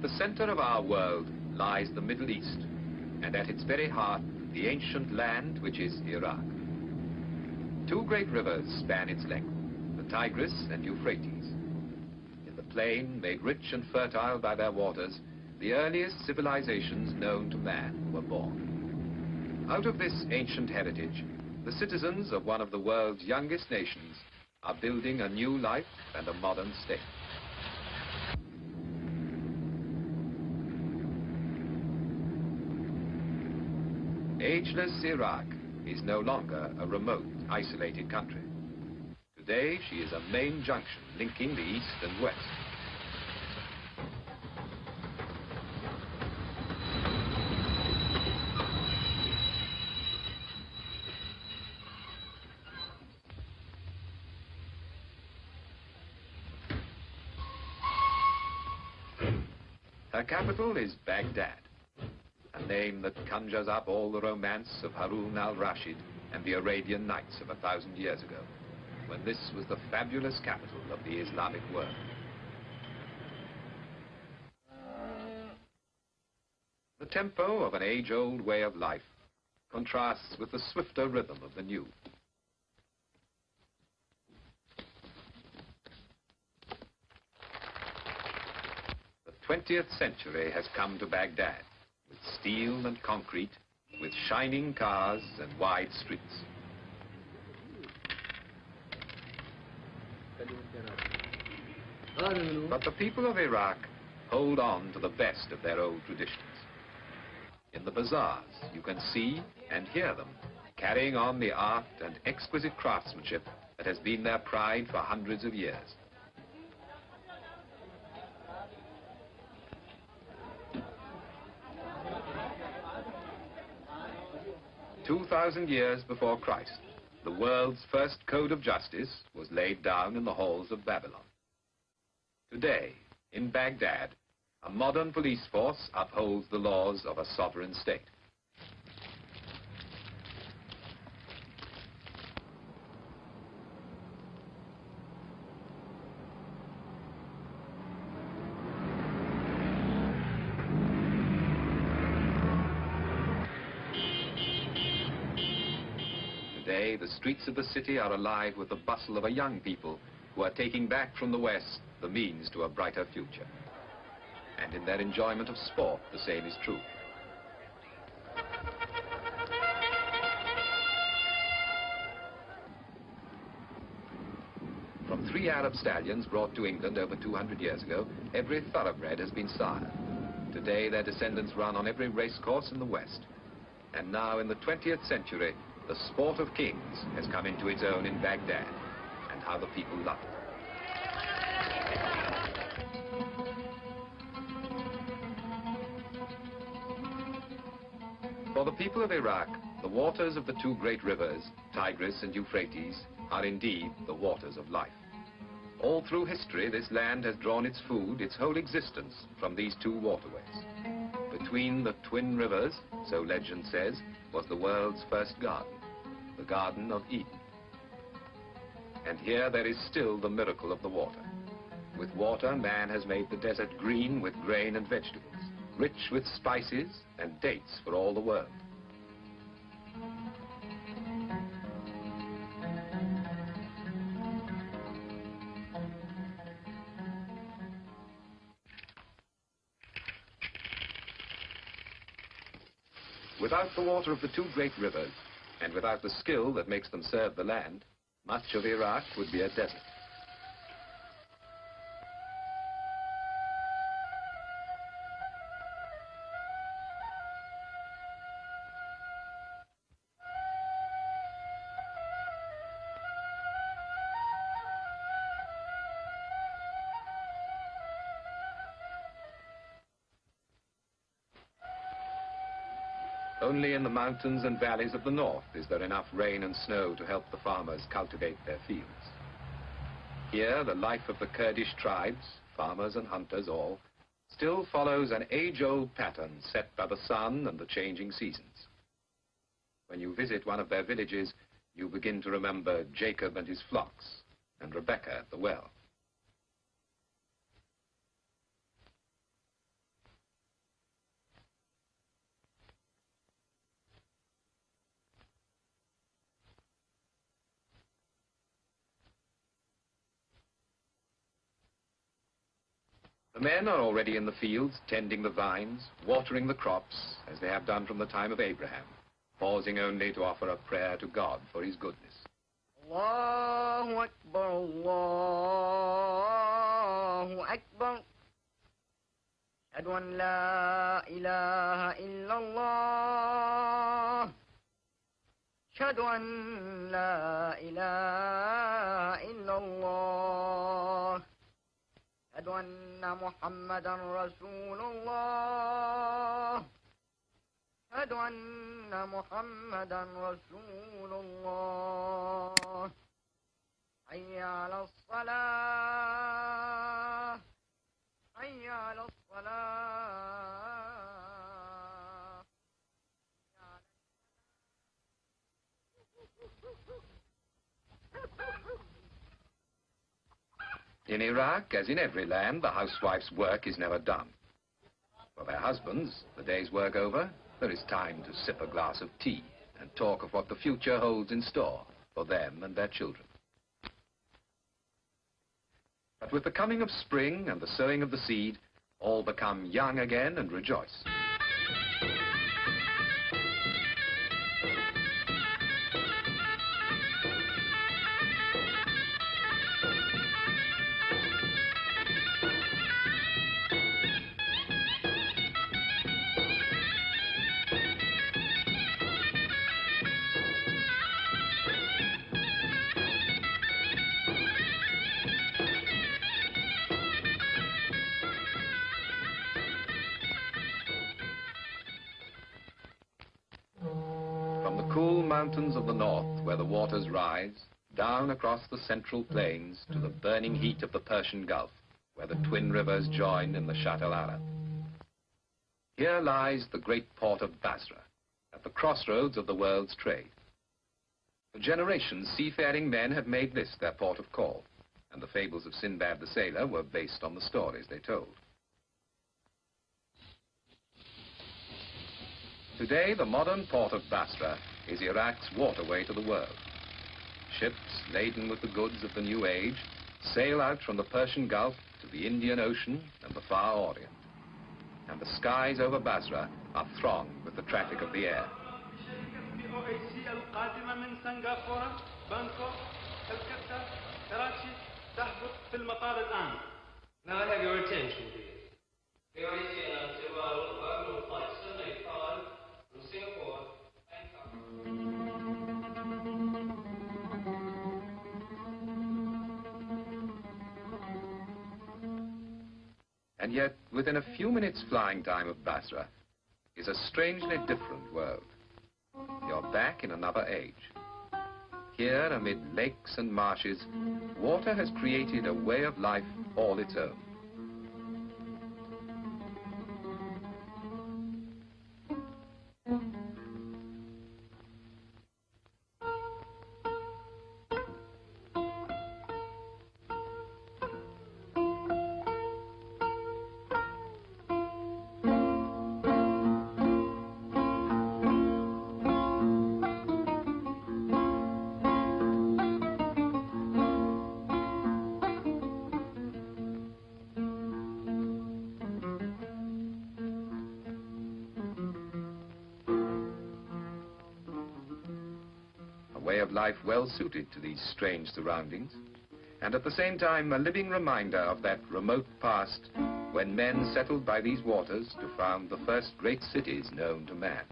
the center of our world lies the Middle East, and at its very heart, the ancient land which is Iraq. Two great rivers span its length, the Tigris and Euphrates. In the plain, made rich and fertile by their waters, the earliest civilizations known to man were born. Out of this ancient heritage, the citizens of one of the world's youngest nations are building a new life and a modern state. Ageless Iraq is no longer a remote, isolated country. Today, she is a main junction linking the East and West. Her capital is Baghdad, a name that conjures up all the romance of Harun al-Rashid and the Arabian Nights of 1,000 years ago, when this was the fabulous capital of the Islamic world. The tempo of an age-old way of life contrasts with the swifter rhythm of the new. The 20th century has come to Baghdad, with steel and concrete, with shining cars and wide streets. But the people of Iraq hold on to the best of their old traditions. In the bazaars, you can see and hear them carrying on the art and exquisite craftsmanship that has been their pride for hundreds of years. 2,000 years before Christ, the world's first code of justice was laid down in the halls of Babylon. Today, in Baghdad, a modern police force upholds the laws of a sovereign state. Today, the streets of the city are alive with the bustle of a young people who are taking back from the West the means to a brighter future. And in their enjoyment of sport, the same is true. From 3 Arab stallions brought to England over 200 years ago, every thoroughbred has been sired. Today, their descendants run on every racecourse in the West. And now, in the 20th century, the sport of kings has come into its own in Baghdad, and how the people love it. For the people of Iraq, the waters of the 2 great rivers, Tigris and Euphrates, are indeed the waters of life. All through history, this land has drawn its food, its whole existence, from these 2 waterways. Between the twin rivers, so legend says, was the world's first garden, the Garden of Eden. And here there is still the miracle of the water. With water, man has made the desert green with grain and vegetables, rich with spices and dates for all the world. Without the water of the 2 great rivers, and without the skill that makes them serve the land, much of Iraq would be a desert. Only in the mountains and valleys of the north is there enough rain and snow to help the farmers cultivate their fields. Here, the life of the Kurdish tribes, farmers and hunters all, still follows an age-old pattern set by the sun and the changing seasons. When you visit one of their villages, you begin to remember Jacob and his flocks, and Rebecca at the well. The men are already in the fields, tending the vines, watering the crops, as they have done from the time of Abraham, pausing only to offer a prayer to God for his goodness. Allahu Akbar, Allahu Akbar. أشهد أن لا إله إلا الله. أشهد أن لا إله إلا الله. أشهد أن محمدا رسول الله. أشهد أن محمدا رسول الله. حي على الصلاة. حي على الصلاة. In Iraq, as in every land, the housewife's work is never done. For their husbands, the day's work over, there is time to sip a glass of tea and talk of what the future holds in store for them and their children. But with the coming of spring and the sowing of the seed, all become young again and rejoice. Mountains of the north, where the waters rise, down across the central plains to the burning heat of the Persian Gulf, where the twin rivers join in the Shatt al-Arab. Here lies the great port of Basra, at the crossroads of the world's trade. For generations, seafaring men have made this their port of call, and the fables of Sinbad the Sailor were based on the stories they told. Today, the modern port of Basra is Iraq's waterway to the world. Ships laden with the goods of the new age sail out from the Persian Gulf to the Indian Ocean and the Far Orient. And the skies over Basra are thronged with the traffic of the air. Now I have your attention, please. The AOC announced the arrival of overall flight 785 from Singapore. And yet, within a few minutes flying time of Basra is a strangely different world. You're back in another age. Here, amid lakes and marshes, water has created a way of life all its own. Way of life well suited to these strange surroundings, and at the same time a living reminder of that remote past when men settled by these waters to found the first great cities known to man.